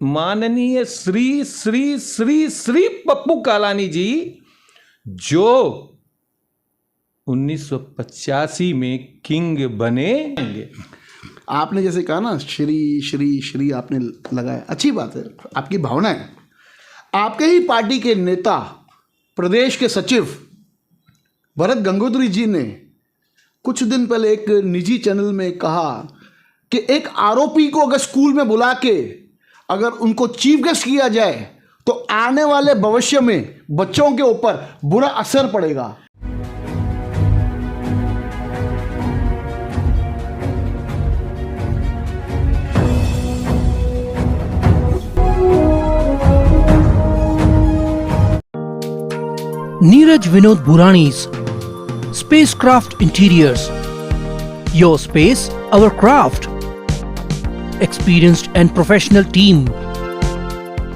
माननीय श्री श्री श्री श्री पप्पू कालानी जी, जो 1985 में किंग बने। आपने जैसे कहा ना, श्री श्री श्री आपने लगाया, अच्छी बात है, आपकी भावना है। आपके ही पार्टी के नेता, प्रदेश के सचिव भरत गंगोत्री जी ने कुछ दिन पहले एक निजी चैनल में कहा कि एक आरोपी को अगर स्कूल में बुला के अगर उनको चीफ गेस्ट किया जाए तो आने वाले भविष्य में बच्चों के ऊपर बुरा असर पड़ेगा। Neeraj Vinod Burani's Spacecraft Interiors. Your space, our craft. Experienced and professional team.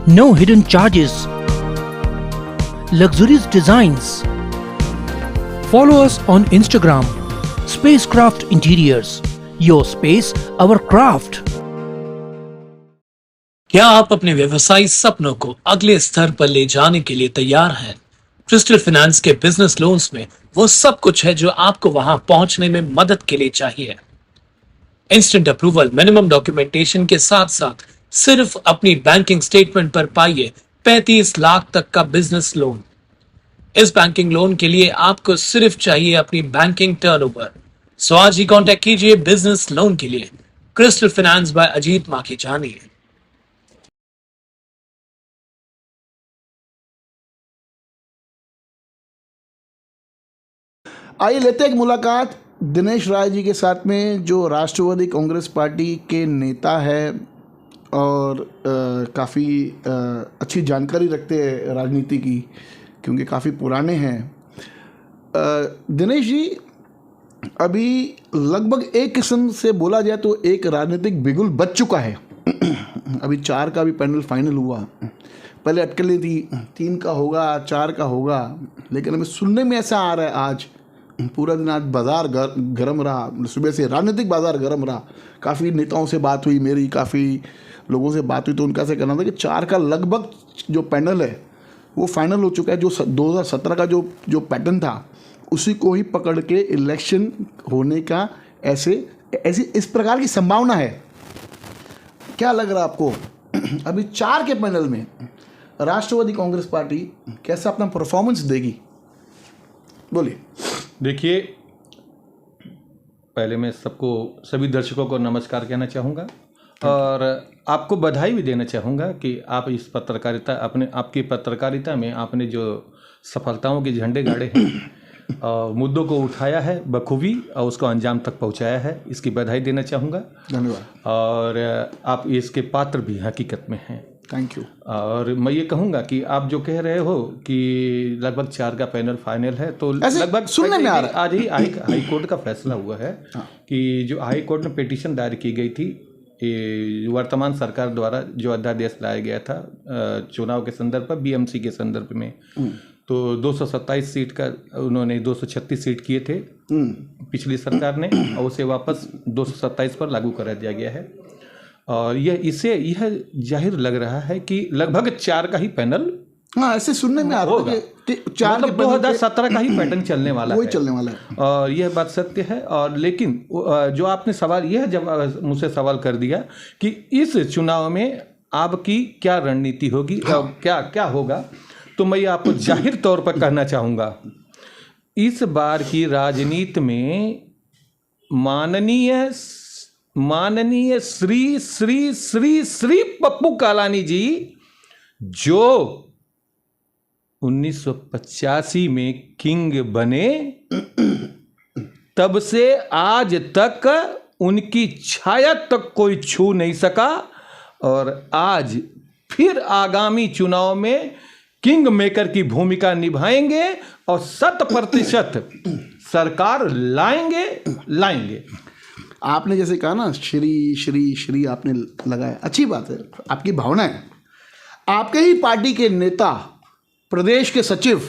No hidden charges. Luxurious designs. Follow us on Instagram. Spacecraft Interiors. Your space, our craft. क्या आप अपने व्यवसायिक सपनों को अगले स्तर पर ले जाने के लिए तैयार हैं? क्रिस्टल फाइनेंस के बिजनेस लोन्स में वो सब कुछ है जो आपको वहां पहुंचने में मदद के लिए चाहिए। इंस्टेंट अप्रूवल, मिनिमम डॉक्यूमेंटेशन के साथ साथ सिर्फ अपनी बैंकिंग स्टेटमेंट पर पाइए 35 लाख तक का बिजनेस लोन। इस बैंकिंग लोन के लिए आपको सिर्फ चाहिए अपनी बैंकिंग टर्नओवर। सो आज ही कांटेक्ट कीजिए बिजनेस लोन के लिए। Crystal finance by Ajit Makhijani. आइए लेते हैं एक मुलाकात दिनेश राय जी के साथ में, जो राष्ट्रवादी कांग्रेस पार्टी के नेता है और काफ़ी अच्छी जानकारी रखते हैं राजनीति की, क्योंकि काफ़ी पुराने हैं। दिनेश जी, अभी लगभग एक किस्म से बोला जाए तो एक राजनीतिक बिगुल बच चुका है। अभी 4 का भी पैनल फाइनल हुआ, पहले अटकलें थी 3 का होगा, 4 का होगा, लेकिन हमें सुनने में ऐसा आ रहा है आज पूरा दिन आज बाज़ार गर्म रहा, सुबह से राजनीतिक बाज़ार गर्म रहा। काफ़ी नेताओं से बात हुई मेरी, काफ़ी लोगों से बात हुई, तो उनका से कहना था कि 4 का लगभग जो पैनल है वो फाइनल हो चुका है। जो 2017 का जो पैटर्न था उसी को ही पकड़ के इलेक्शन होने का ऐसी इस प्रकार की संभावना है। क्या लग रहा है आपको अभी 4 के पैनल में राष्ट्रवादी कांग्रेस पार्टी कैसा अपना परफॉर्मेंस देगी? बोलिए। देखिए, पहले मैं सभी दर्शकों को नमस्कार कहना चाहूँगा और आपको बधाई भी देना चाहूँगा कि आप इस पत्रकारिता आपकी पत्रकारिता में आपने जो सफलताओं के झंडे गाड़े हैं और मुद्दों को उठाया है बखूबी और उसको अंजाम तक पहुँचाया है, इसकी बधाई देना चाहूँगा। धन्यवाद। और आप इसके पात्र भी हकीकत में हैं। Thank you. और मैं ये कहूँगा कि आप जो कह रहे हो कि लगभग 4 का पैनल फाइनल है, तो लगभग सुनने में आ रहा है। आज ही हाई कोर्ट का फैसला हुआ है कि जो हाई कोर्ट में पिटीशन दायर की गई थी वर्तमान सरकार द्वारा, जो अध्यादेश लाया गया था चुनाव के संदर्भ पर, बीएमसी के संदर्भ में, तो 227 सीट का उन्होंने 236 सीट किए थे पिछली सरकार ने, और उसे वापस 227 पर लागू करा दिया गया है। और यह जाहिर लग रहा है कि लगभग 4 का ही पैनल, हाँ, ऐसे सुनने में आ रहा है कि 4 मतलब 2017 का ही पैटर्न चलने वाला है, वही चलने वाला है। और यह बात सत्य है। और लेकिन जो आपने सवाल यह जब मुझसे सवाल कर दिया कि इस चुनाव में आपकी क्या रणनीति होगी और क्या क्या होगा, तो मैं आपको जाहिर तौर पर कहना चाहूँगा, इस बार की राजनीति में माननीय श्री श्री श्री श्री पप्पू कालानी जी, जो 1985 में किंग बने, तब से आज तक उनकी छाया तक कोई छू नहीं सका, और आज फिर आगामी चुनाव में किंग मेकर की भूमिका निभाएंगे और 100% सरकार लाएंगे। आपने जैसे कहा ना, श्री श्री श्री आपने लगाया, अच्छी बात है, आपकी भावना है। आपके ही पार्टी के नेता, प्रदेश के सचिव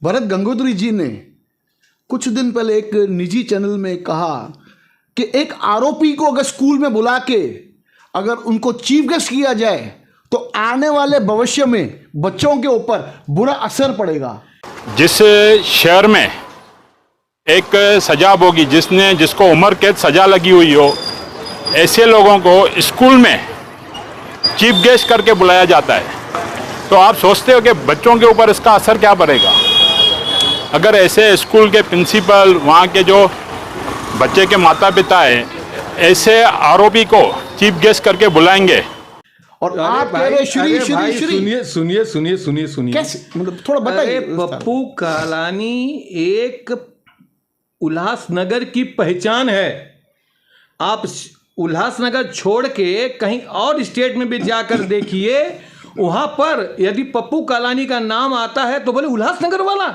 भरत गंगोत्री जी ने कुछ दिन पहले एक निजी चैनल में कहा कि एक आरोपी को अगर स्कूल में बुला के अगर उनको चीफ गेस्ट किया जाए तो आने वाले भविष्य में बच्चों के ऊपर बुरा असर पड़ेगा। जिस शहर में एक सजा होगी, जिसको उम्र कैद सजा लगी हुई हो, ऐसे लोगों को स्कूल में चीफ गेस्ट करके बुलाया जाता है, तो आप सोचते हो कि बच्चों के ऊपर इसका असर क्या पड़ेगा? अगर ऐसे स्कूल के प्रिंसिपल, वहाँ के जो बच्चे के माता पिता हैं, ऐसे आरोपी को चीफ गेस्ट करके बुलाएंगे, और आप कह रहे श्री श्री श्री सुनिए कैसे, मतलब थोड़ा बताइए। पप्पू कालानी एक उल्लासनगर की पहचान है। आप उल्लासनगर छोड़ के कहीं और स्टेट में भी जाकर देखिए, वहां पर यदि पप्पू कालानी का नाम आता है तो बोले उल्लासनगर वाला,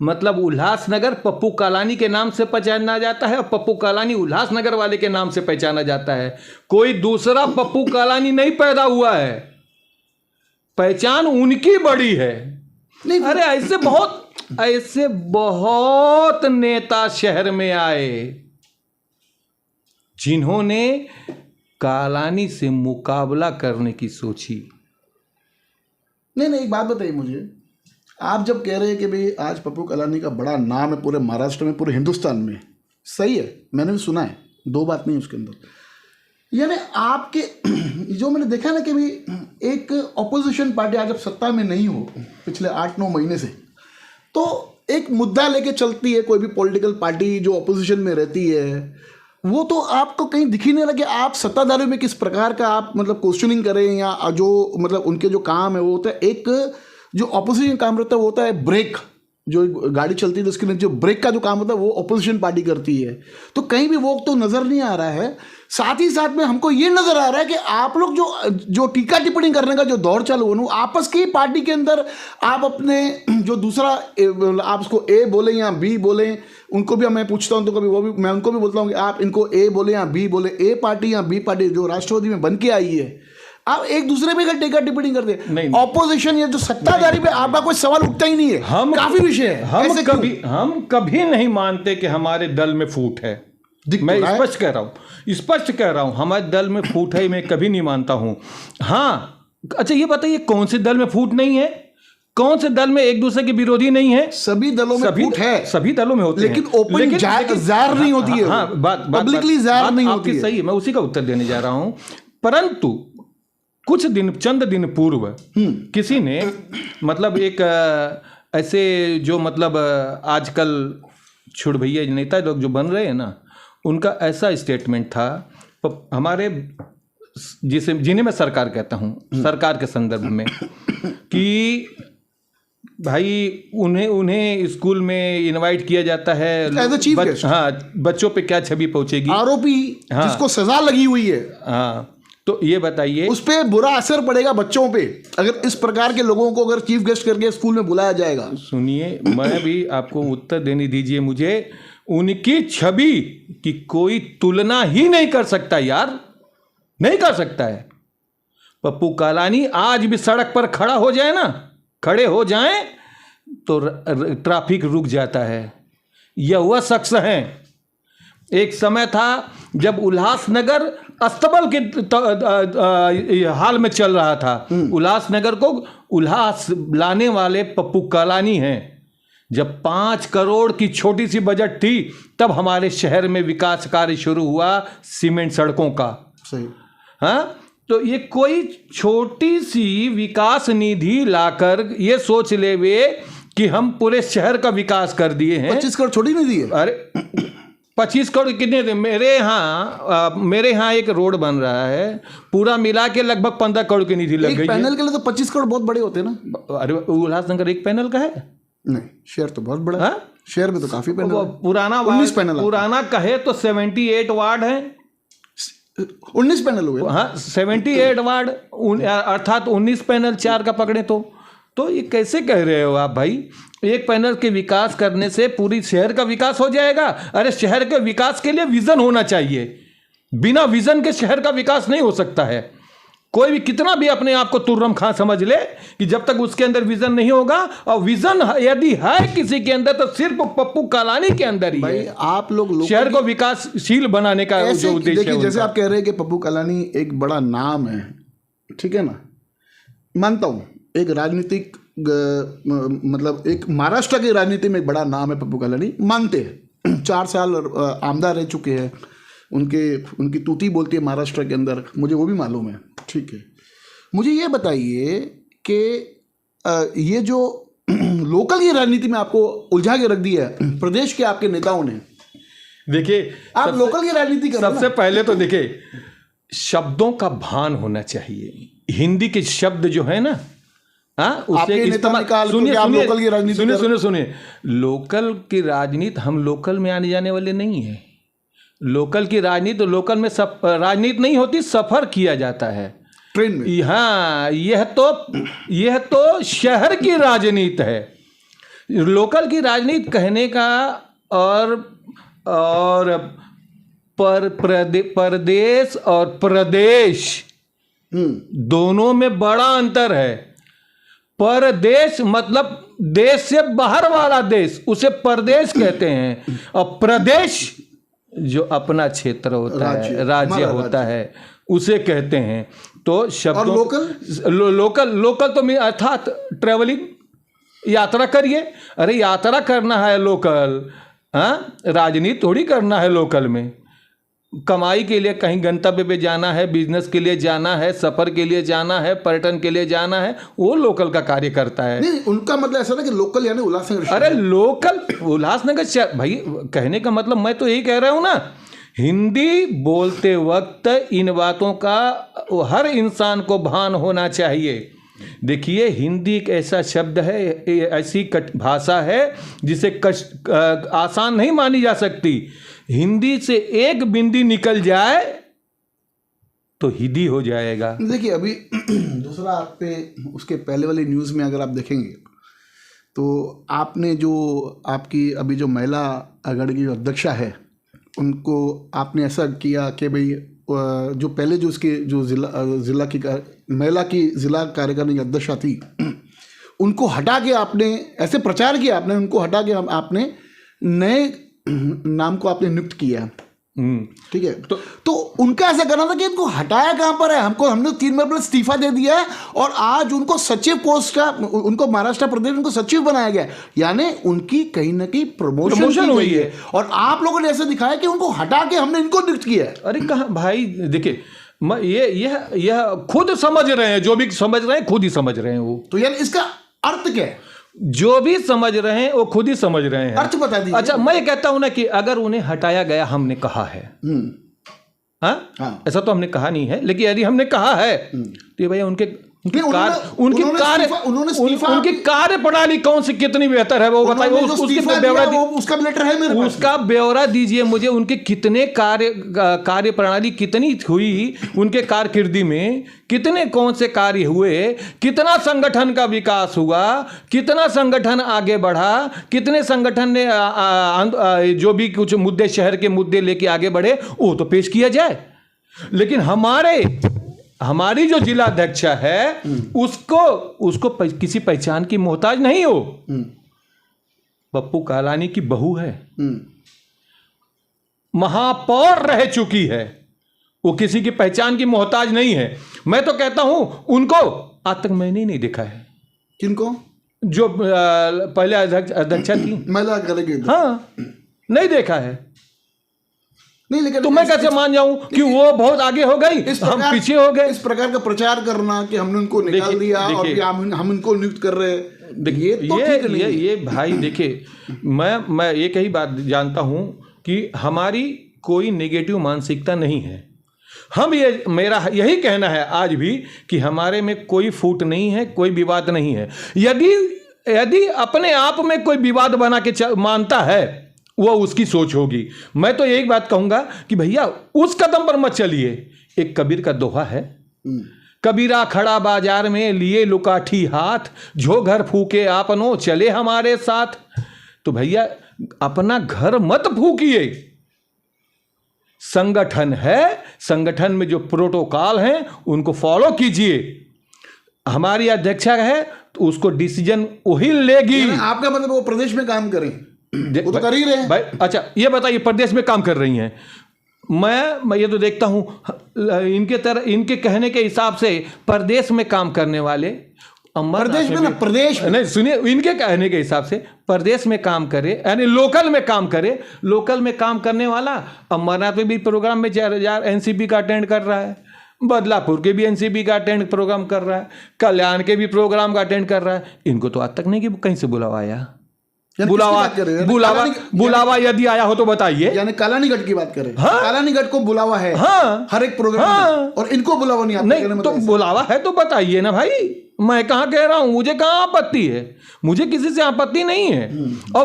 मतलब उल्लासनगर पप्पू कालानी के नाम से पहचाना जाता है और पप्पू कालानी उल्लासनगर वाले के नाम से पहचाना जाता है। कोई दूसरा पप्पू कालानी नहीं पैदा हुआ है, पहचान उनकी बड़ी है। नहीं, अरे ऐसे बहुत नेता शहर में आए जिन्होंने कालानी से मुकाबला करने की सोची। नहीं, एक बात बताइए मुझे, आप जब कह रहे हैं कि भाई आज पप्पू कालानी का बड़ा नाम है पूरे महाराष्ट्र में, पूरे हिंदुस्तान में, सही है, मैंने भी सुना है, दो बात नहीं उसके अंदर, यानी आपके जो मैंने देखा ना कि भाई एक ऑपोजिशन पार्टी आज अब सत्ता में नहीं हो पिछले 8-9 महीने से, तो एक मुद्दा लेके चलती है कोई भी पॉलिटिकल पार्टी जो ऑपोजिशन में रहती है, वो तो आपको कहीं दिख ही नहीं रहा कि आप सत्ताधारियों में किस प्रकार का आप मतलब क्वेश्चनिंग करें, या जो मतलब उनके जो काम है वो होता है, एक जो ऑपोजिशन काम रहता है वो होता है ब्रेक, जो गाड़ी चलती है तो उसके लिए जो ब्रेक का जो काम होता है वो ऑपोजिशन पार्टी करती है, तो कहीं भी वो तो नज़र नहीं आ रहा है। साथ ही साथ में हमको ये नज़र आ रहा है कि आप लोग जो टीका टिप्पणी करने का जो दौर चालू हुआ, आपस की पार्टी के अंदर आप अपने जो दूसरा आप उसको ए बोले या बी बोले, उनको भी मैं पूछता हूं तो कभी वो भी मैं उनको भी बोलता हूं कि आप इनको ए बोले या बी बोले, ए पार्टी या बी पार्टी जो राष्ट्रवादी में बन के आई है, आप एक दूसरे पे टीका टिप्पणी करते हैं। ऑपोजिशन या जो सत्ताधारी पे आपका कोई सवाल उठता ही नहीं है। काफी विषय है, हम कभी नहीं मानते कि हमारे दल में फूट है। मैं स्पष्ट कह रहा हूं हमारे दल में फूट है, मैं कभी नहीं मानता हूं। हाँ, अच्छा ये बताइए कौन से दल में फूट नहीं है? कौन से दल में एक दूसरे के विरोधी नहीं है? सभी दलों में फूट है, सभी दलों में होते हैं, लेकिन ओपन जाहिर नहीं होती है। हाँ, पब्लिकली जाहिर नहीं होती है। सही है, मैं उसी का उत्तर देने जा रहा हूं। परंतु चंद दिन पूर्व किसी ने मतलब एक ऐसे जो मतलब आजकल छुड़ भैया नेता लोग जो बन रहे हैं ना, उनका ऐसा स्टेटमेंट था हमारे जिन्हें मैं सरकार कहता हूं, सरकार के संदर्भ में, कि भाई उन्हें स्कूल में इनवाइट किया जाता है, हाँ, बच्चों पे क्या छवि पहुंचेगी, आरोपी जिसको सजा लगी हुई है, हाँ, तो ये बताइए उस पर बुरा असर पड़ेगा बच्चों पे अगर इस प्रकार के लोगों को अगर चीफ गेस्ट करके स्कूल में बुलाया जाएगा। सुनिए, मैं भी आपको उत्तर देने दीजिए मुझे। उनकी छवि की कोई तुलना ही नहीं कर सकता यार, नहीं कर सकता है। पप्पू कालानी आज भी सड़क पर खड़े हो जाएं तो ट्रैफिक रुक जाता है। यह वह शख्स हैं। एक समय था जब उल्लासनगर अस्तबल के हाल में चल रहा था। उल्लासनगर को उल्लास लाने वाले पप्पू कालानी हैं। जब 5 करोड़ की छोटी सी बजट थी तब हमारे शहर में विकास कार्य शुरू हुआ सीमेंट सड़कों का। सही, हाँ, तो ये कोई छोटी सी विकास निधि लाकर ये सोच ले वे कि हम पूरे शहर का विकास कर दिए हैं। 25 करोड़ छोटी निधि है। अरे 25 करोड़ कितने थे? मेरे यहाँ एक रोड बन रहा है, पूरा मिला के लगभग 15 करोड़ की निधि लग गई है। एक पैनल के लिए तो 25 करोड़ बहुत बड़े होते हैं ना। अरे उल्लासनगर एक पैनल का है? नहीं, शहर तो बहुत बड़ा है। शहर में तो काफी पैनल है। पुराना 19 पैनल, पुराना कहे तो 78 वार्ड है। 19 पैनल हुए। हाँ, 78 वार्ड अर्थात 19 पैनल 4 का पकड़े तो ये कैसे कह रहे हो आप भाई? एक पैनल के विकास करने से पूरी शहर का विकास हो जाएगा? अरे शहर के विकास के लिए विजन होना चाहिए। बिना विजन के शहर का विकास नहीं हो सकता है। कोई भी कितना भी अपने आप को तुर्रम खां समझ ले कि जब तक उसके अंदर विजन नहीं होगा, और विजन यदि है किसी के अंदर तो सिर्फ पप्पू कालानी के अंदर ही भाई है। आप लोग शहर को विकासशील बनाने का जो उद्देश्य है देखिए, जैसे उनका। आप कह रहे हैं कि पप्पू कालानी एक बड़ा नाम है, ठीक है ना, मानता हूँ, एक राजनीतिक मतलब एक महाराष्ट्र की राजनीति में एक बड़ा नाम है पप्पू कालानी, मानते हैं। 4 साल आमदार रह चुके हैं, उनकी तूती बोलती है महाराष्ट्र के अंदर, मुझे वो भी मालूम है, ठीक है। मुझे ये बताइए कि ये जो लोकल की राजनीति में आपको उलझा के रख दिया है प्रदेश के आपके नेताओं ने, देखिए आप लोकल की राजनीति कर रहे हो सबसे ना? पहले तो देखिए, शब्दों का भान होना चाहिए। हिंदी के शब्द जो है ना, आपके नेता ने कहा कि आप लोकल की राजनीति कर रहे हो। सुनिए, लोकल की राजनीति, हम लोकल में आने जाने वाले नहीं है। लोकल की राजनीति, लोकल में सब राजनीति नहीं होती, सफर किया जाता है ट्रेन में। हाँ, यह तो शहर की राजनीति है। लोकल की राजनीति कहने का और परदेश और प्रदेश दोनों में बड़ा अंतर है। परदेश मतलब देश से बाहर वाला देश, उसे परदेश कहते हैं, और प्रदेश जो अपना क्षेत्र होता है, राज्य होता है, उसे कहते हैं। तो शब्दों, और लोकल तो अर्थात ट्रेवलिंग, यात्रा करिए। अरे यात्रा करना है लोकल, राजनीति थोड़ी करना है लोकल में। कमाई के लिए कहीं गंतव्य पे जाना है, बिजनेस के लिए जाना है, सफर के लिए जाना है, पर्यटन के लिए जाना है, वो लोकल का कार्य करता है। नहीं, उनका मतलब ऐसा ना कि लोकल यानी उल्लासनगर। अरे लोकल उल्लासनगर भाई, कहने का मतलब मैं तो यही कह रहा हूं ना, हिंदी बोलते वक्त इन बातों का हर इंसान को भान होना चाहिए। देखिए, हिंदी एक ऐसा शब्द है, ऐसी भाषा है जिसे आसान नहीं मानी जा सकती। हिंदी से एक बिंदी निकल जाए तो हिंदी हो जाएगा। देखिए, अभी दूसरा आप पे उसके पहले वाली न्यूज़ में अगर आप देखेंगे तो आपने जो आपकी अभी जो महिला आघाड़ी की जो अध्यक्षा है, उनको आपने ऐसा किया कि भाई जो पहले जो उसके जो जिला की महिला की जिला कार्यकारिणी की अध्यक्षा थी, उनको हटा के आपने ऐसे प्रचार किया, आपने उनको हटा के आपने नए नाम को आपने नियुक्त किया, ठीक है। तो उनका ऐसा करना था कि इनको हटाया कहाँ पर है, हमने 3 बार इस्तीफा दे दिया है, और आज उनको सचिव पोस्ट का, उनको महाराष्ट्र प्रदेश उनको सचिव बनाया गया, यानी उनकी कहीं ना कहीं प्रमोशन हुई है। और आप लोगों ने ऐसे दिखाया कि उनको हटा के हमने इनको नियुक्त किया है। अरे कहाँ भाई, देखिए यह खुद समझ रहे हैं, जो भी समझ रहे हैं खुद ही समझ रहे हैं वो। तो यानी इसका अर्थ क्या है? जो भी समझ रहे हैं वो खुद ही समझ रहे हैं। अर्थ बता दीजिए। अच्छा, मैं कहता हूं ना कि अगर उन्हें हटाया गया, हमने कहा है, ऐसा तो हमने कहा नहीं है, लेकिन यदि हमने कहा है तो ये भैया उनकी कार्य प्रणाली कौन सी कितनी बेहतर है वो बताइए। उसका लेटर है मेरे पास, उसका ब्यौरा दीजिए मुझे। उनके कितने कार्य प्रणाली कितनी हुई, उनके कारकिर्दी में कितने कौन से कार्य हुए, कितना संगठन का विकास हुआ, कितना संगठन आगे बढ़ा, कितने संगठन ने जो भी कुछ मुद्दे, शहर के मुद्दे लेके आगे बढ़े, वो तो पेश किया जाए। लेकिन हमारी जो जिला अध्यक्षा है, उसको किसी पहचान की मोहताज नहीं हो। पप्पू कालानी की बहू है, महापौर रह चुकी है, वो किसी की पहचान की मोहताज नहीं है। मैं तो कहता हूं उनको आज तक मैंने नहीं देखा है। किनको? जो पहले अध्यक्षा थी, महिला करेगी, हाँ, नहीं देखा है। नहीं, लेकिन तो मैं कैसे मान जाऊं कि वो बहुत आगे हो गई, हम पीछे हो गए। इस प्रकार का प्रचार करना कि हमने उनको निकाल दिया और कि हम इनको नियुक्त कर रहे हैं, देखिए ये भाई, देखिए मैं एक ही बात जानता हूं कि हमारी कोई नेगेटिव मानसिकता नहीं है। मेरा यही कहना है आज भी कि हमारे में कोई फूट नहीं है, कोई विवाद नहीं है। यदि अपने आप में कोई विवाद बना के मानता है, वो उसकी सोच होगी। मैं तो यही बात कहूंगा कि भैया उस कदम पर मत चलिए। एक कबीर का दोहा है, कबीरा खड़ा बाजार में लिए लुकाठी हाथ, जो घर फूके आपनो चले हमारे साथ। तो भैया अपना घर मत फूकिए, संगठन है, संगठन में जो प्रोटोकॉल हैं उनको फॉलो कीजिए। हमारी अध्यक्षा है तो उसको डिसीजन वही लेगी। आपका मतलब वो प्रदेश में काम करें, वो तो कर ही रहे हैं भाई। अच्छा ये बताइए, प्रदेश में काम कर रही हैं, मैं ये तो देखता हूं इनके कहने के हिसाब से प्रदेश में काम करने वाले प्रदेश में ना, प्रदेश में नहीं, सुनिए, इनके कहने के हिसाब से प्रदेश में काम करे यानी लोकल में काम करे। लोकल में काम करने वाला अमरनाथ में भी प्रोग्राम में एनसीपी का अटेंड कर रहा है, बदलापुर के भी एनसीपी का अटेंड प्रोग्राम कर रहा है, कल्याण के भी प्रोग्राम का अटेंड कर रहा है। इनको तो आज तक नहीं कि कहीं से बुलावा आया। बुलावा यदि आया हो तो बताइए। यानी कालानीगढ़ की बात करें। हाँ? कालानीगढ़ को बुलावा है। हाँ? हर एक प्रोग्राम में, और इनको बुलावा नहीं। नहीं तो बुलावा है तो बताइए ना भाई, मैं कहाँ कह रहा हूं, मुझे कहाँ आपत्ति है, मुझे किसी से आपत्ति नहीं है। और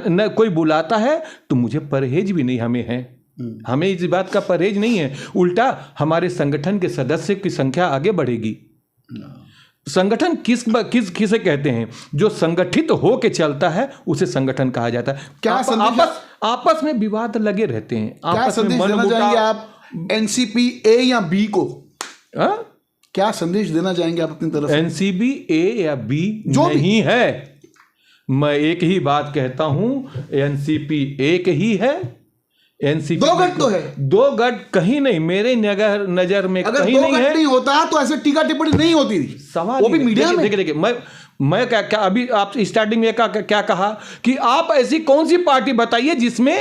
न कोई बुलाता है तो मुझे परहेज भी नहीं हमें है, हमें इस बात का परहेज नहीं है। उल्टा हमारे संगठन के सदस्य की संख्या आगे बढ़ेगी। संगठन किसे कहते हैं? जो संगठित हो के चलता है उसे संगठन कहा जाता है। क्या आपस में विवाद लगे रहते हैं, क्या संदेश देना चाहेंगे आप एनसीपी ए या बी को? क्या संदेश देना चाहेंगे आप अपनी तरफ से? एनसीपी ए या बी जो नहीं है, मैं एक ही बात कहता हूं, एनसीपी एक ही है। एनसीपी दो गठ तो है, दो गठ कहीं नहीं, मेरे नजर में अगर कहीं दो गठ नहीं होता तो ऐसे टीका टिप्पणी नहीं होती थी। सवाल वो भी मीडिया में। देखिए मैं क्या अभी आप स्टार्टिंग में क्या कहा कि आप ऐसी कौन सी पार्टी बताइए जिसमें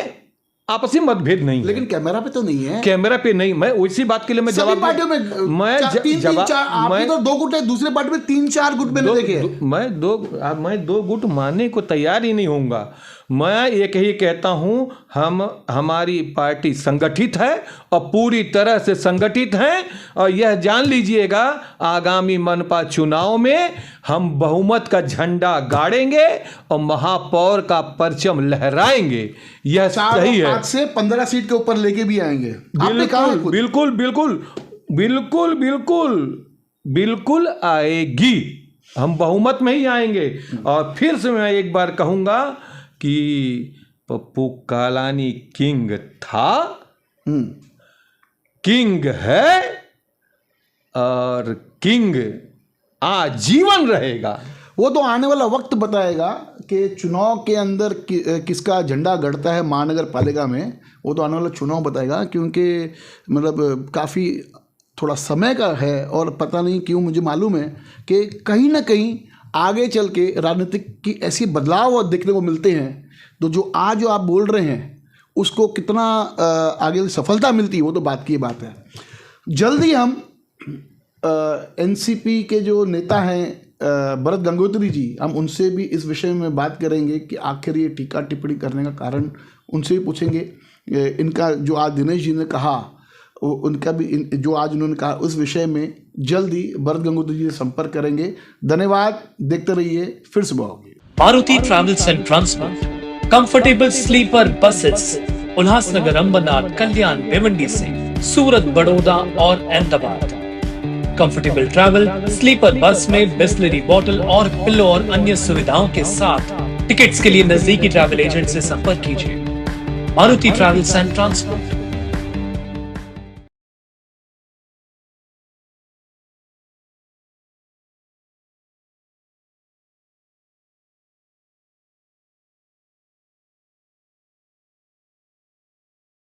आपसी मतभेद नहीं है। लेकिन कैमरा पे तो नहीं है। कैमरा पे नहीं, मैं उसी बात के लिए मैं जवाब पार्टियों में मैं तो 2 गुट है, दूसरे पार्टी में 3-4 गुट मैंने देखे। मैं दो गुट मानने को तैयार ही नहीं होऊंगा। मैं एक ही कहता हूं, हमारी पार्टी संगठित है और पूरी तरह से संगठित है। और यह जान लीजिएगा, आगामी मनपा चुनाव में हम बहुमत का झंडा गाड़ेंगे और महापौर का परचम लहराएंगे। यह सही है। 5 से 15 सीट के ऊपर लेके भी आएंगे। बिल्कुल आएगी। हम बहुमत में ही आएंगे। और फिर से मैं एक बार कहूंगा कि पप्पू कालानी किंग था, किंग है और किंग आजीवन रहेगा। वो तो आने वाला वक्त बताएगा कि चुनाव के अंदर किसका झंडा गड़ता है महानगर पालिका में। वो तो आने वाला चुनाव बताएगा, क्योंकि मतलब काफ़ी थोड़ा समय का है। और पता नहीं क्यों मुझे मालूम है कि कहीं ना कहीं आगे चल के राजनीतिक की ऐसी बदलाव देखने को मिलते हैं, तो जो आज जो आप बोल रहे हैं उसको कितना आगे सफलता मिलती है वो तो बात की बात है। जल्दी हम एनसीपी के जो नेता हैं भरत गंगोत्री जी, हम उनसे भी इस विषय में बात करेंगे कि आखिर ये टीका टिप्पणी करने का कारण उनसे भी पूछेंगे। इनका जो आज दिनेश जी ने कहा, उनका भी जो आज उन्होंने कहा, उस विषय में जल्दी भरत गंगोत्री जी से संपर्क करेंगे। धन्यवाद, देखते रहिए, फिर सुबह होगी। Maruti travels and transport, comfortable sleeper buses Ulhasnagar, Ambernath, Kalyan, Bhiwandi से सूरत, बड़ौदा और Ahmedabad. Comfortable travel sleeper bus में बिस्लरी बॉटल और पिलो और अन्य सुविधाओं के साथ टिकट्स के लिए नजदीकी ट्रैवल एजेंट से संपर्क कीजिए। Maruti travels and transport.